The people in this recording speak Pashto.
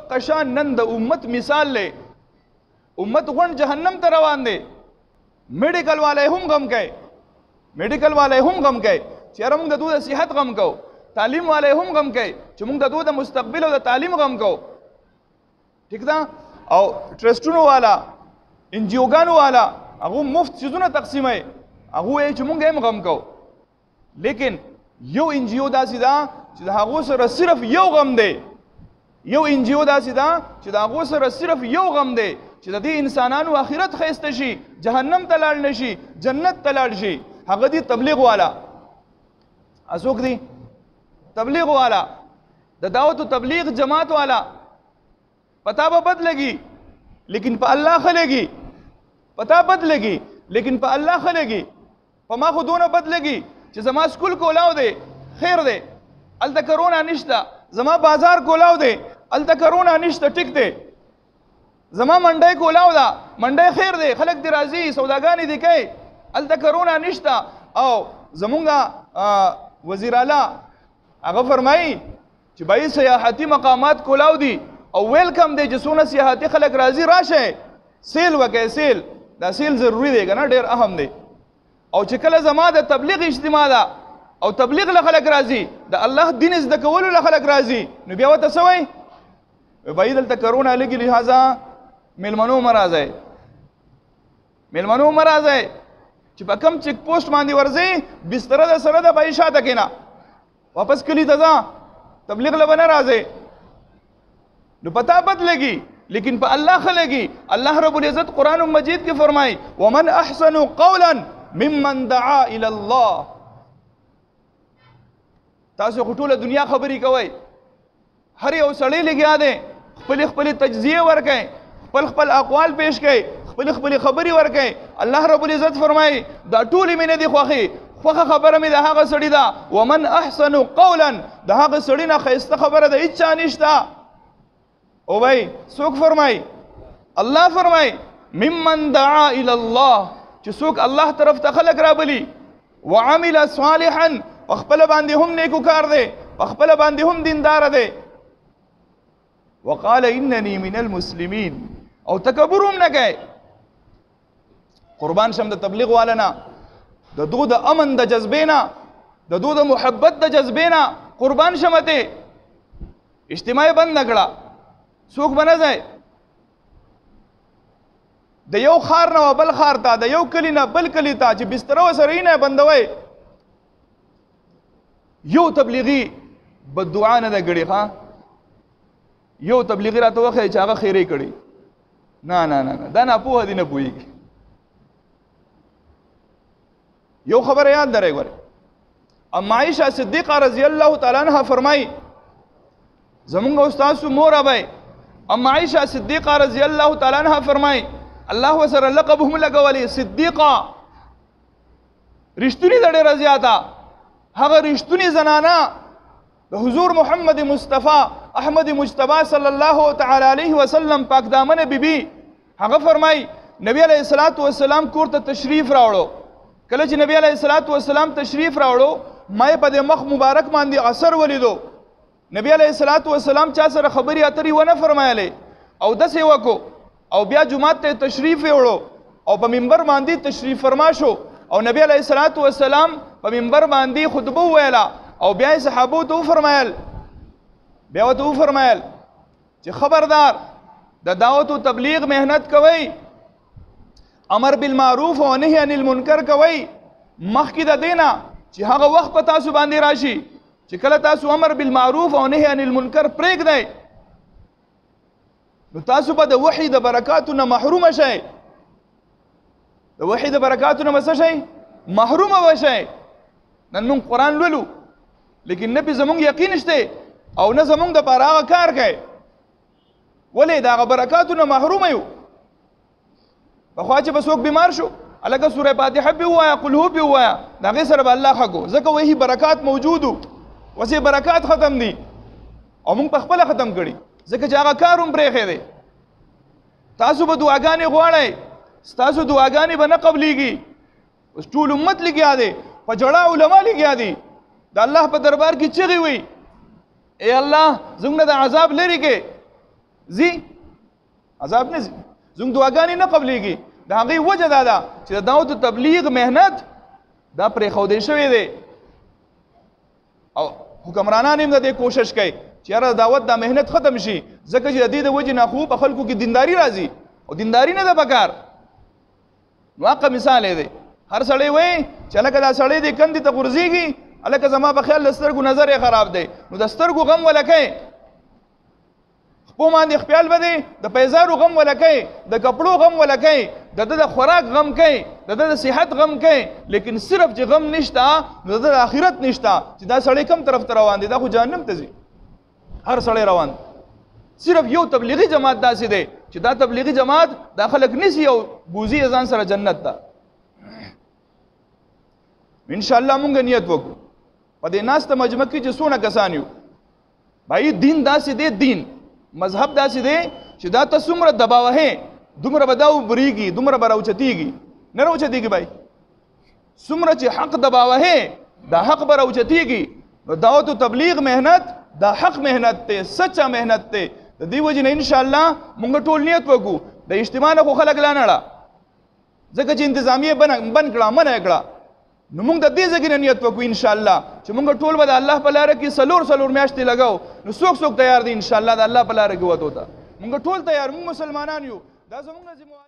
دقشان نن د امت مثال لے امت غون جہنم ته روان دی میډیکل والے هم غم کوي میډیکل والے هم غم کوي چې موږ د دوی د صحت غم کوو تعلیم والے هم غم کوي چې موږ د دوی د مستقبل او د تعلیم غم کوو ٹھیک ده او ټرسټونو والا انجیوګانو والا هغه مفت چیزونه تقسیموي هغه یې چې موږ هم غم کوو لیکن یو انجیو داسې ده چې د هغو سره صرف یو غم دی یو انجیو داسې ده چې د هغو سره صرف یو غم دی چې د دې انسانانو آخرت ښایسته شي جهنم ته لاړ نه شي جنت ته لاړ شي هغه دی تبلیغ والا څوک دی تبلیغ والا د دعوت و تبلیغ جماعت والا پتا به بد لګي لیکن په الله ښه لګي پتا بد لګي لیکن په الله ښه لګي په ما خو دونه بد لګي چې زما سکول کولاو دی خیر دی هلته کرونا نشته زما بازار کولاو دی هلته کرونا نشته ټیک دی زما منډی کولاو ده منډی خیر دی خلک دی راځي سوداګانې دی کوي هلته کرونا نشته او زمونږ وزیر اعلی هغه فرمایي چې بھائی سیاحتي مقامات کولاو دي او ویلکم دی چې څونه سیاحتي خلک راځي راشه سیل وکړئ سیل دا سیل ضروري دی که نه ډېر اهم دی او چې کله زما د تبلیغ اجتماع ده او تبلیغ له خلک راځي د الله دین زده کولو له خلک راځي نو بیا ورته څه وایي بھائی دلته کرونا لګي لہذا میلمنو مه راځئ میلمنو مه راځئ چې په کم چیک پوسټ باندې ورځئ بستره د سره د بھائی شاته کېنه واپس کلي ته ځه تبلیغ له به نه راځئ نو پتا بد لګي لیکن په الله ښه لګي الله رب العزت قرآن مجید کې فرمایي ومن احسن قولا ممن دعا الى الله تاسو خو ټوله دنیا خبرې کوئ هر یو سړی لګیا دی خپلې خپلې تجزیه ورکوي خپل خپل اقوال پیش کوي خپلې خپلې خبرې ورکوي الله رب العزت فرمایي دا ټولې مې نه دي خوښې خوښه خبره مې د هغه سړي ده ومن احسن قولا د هغه سړي نه ښایسته خبره د هېچ چا نشته او بھائی څوک فرمایي الله فرمایي ممن دعا الى الله چې څوک الله طرف ته خلک رابلي وعمل صالحا خپل باندې هم نیکو کار دی خپل باندې هم دیندار دی وقال انني من المسلمين او تکبر هم نه کوي قربان شم د تبلیغ والا نه د دو د امن د جذبې نه د دو د محبت د جذبې نه قربان شمته اجتماع بند نکړه څوک به نه ځای د یو خار نه بل خار ته د یو کلی نه بل کلی ته چې بستره ورسره یې نه بندوئ یو تبلیغي بددعا نه ده ګړې ښه یو تبلیغي راته وښیي چې هغه خیرې کړي نه نه نه دا ناپوهه دي نه پوهېږي یو خبره یاد درئ ګورئ ام عائشہ صدیقه رضی الله تعالی عنها فرمایي زمونږ استاسو مور ابی ام عائشہ صدیقه رضی الله تعالی عنها فرمایي الله وسره لقب هم لګولي صدیقه رښتونی د ډېره زیاته هغه رښتونی زنانه د حضور محمد مصطفی احمد مجتبی صلی الله تعالی علیه وسلم پاک دامن بیبي هغه فرمایي نبی علیه الصلاۃ والسلام کور ته تشریف راوړو کله چې نبی علیه الصلاۃ والسلام تشریف راوړو ما په د مخ مبارک باندې اثر ولیدو نبی علیه الصلاۃ والسلام چا سره خبري اترې ونه فرمایلې او داسې وکړو او بیا جمعات ته تشریف وړو او په منبر باندې تشریف فرما شو او نبی علیه الصلاۃ والسلام په منبر باندې خطبه ویلا او بیا صحابو ته فرمایل چې خبردار د دعوت او تبلیغ مهنت کوي امر بالمعروف او نهی عن المنکر کوي مخکې د دینه چې هغه وخت په تاسو باندې راشي چې کله تاسو امر بالمعروف او نهی عن المنکر پرېږدئ نو تاسو به د وحی د برکاتو نه محروم شئ د وحی د برکاتو نه څه شئ محروم به شئ نن موږ قرآن لولو لیکن نه پې زموږ یقین شته او نه زموږ دپاره هغه کار کوي ولې د هغه برکاتو نه محروم یو پخوا چې به څوک بیمار شو هلکه سوره فاتحه پې ووایه قل هو پې ووایه د هغې سره به الله ښه کو ځکه وحي برکات موجود و اوس برکات ختم دي او موږ په خپله ختم کړي ځکه چې هغه کار هم پرېښی دی تاسو به دعاګانې غواړئ ستاسو دعاګانې به نه قبلیږي اوس ټول امت لګیا دی په جړه علما لګیا دي د الله په دربار کې چغې وي ای الله زموږ نه د عذاب لرې کې زی عذاب نه زی زموږ دعاګانې نه قبلېږي د هغې وجه دا ده چې د دعوت تبلیغ مهنت دا پرېښودی شوی دی او حکمرانان هم د دې کوشش کوي چې یاره دعوت دا مهنت ختم شي ځکه چې د دې د وجې نه خو په خلکو کې دینداري راځي او دینداري نه ده پکار نو حقه مثال دی هر سړی وایي چې هلکه دا سړی دی کندې ته غورځېږي هلکه زما په خیال د سترګو نظر یې خراب دی نو د سترګو غم ولکئ خپو باندې خپیال به دی د پیزارو غم ولکئ د کپړو غم ولکئ د ده د خوراک غم کوي د ده د صحت غم کوي لیکن صرف چې غم نشته نو د ده د آخرت نشته چې دا سړی کم طرف ته روان دی دا خو جهنم ته ځي هر سړی روان صرف یو تبلیغي جماعت داسې دی چې دا تبلیغي جماعت دا خلک نیسي او بوزي ځان سره جنت ته انشاءالله مونږ نیت وکړو په دې ناسته مجمع کې چې څونه کسان یو بھائی دین داسې دی دین مذهب داسې دی چې دا ته څومره دباوهې دومره به دا وبرېږي دومره به راوچتېږي نه راوچتېږي بھائی څومره چې حق دباوهې دا حق به راوچتېږي نو دعوت و تبلیغ مهنت دا حق مهنت دی سچا مهنت دی د دې وجې نه انشاءالله مونږ ټول نیت وکړو د اجتماع نه خو خلک لا نړه ځکه چې انتظامیه بند کړه منع کړه نو موږ د دې ځای نه نیت وکړو انشاءالله چې موږ ټول به د الله په لاره کې څلور میاشتې لګو نو څوک تیار دي انشاءالله د الله په لاره کې وتو ته موږ ټول تیار موږ مسلمانان یو دا زموږ ذمہ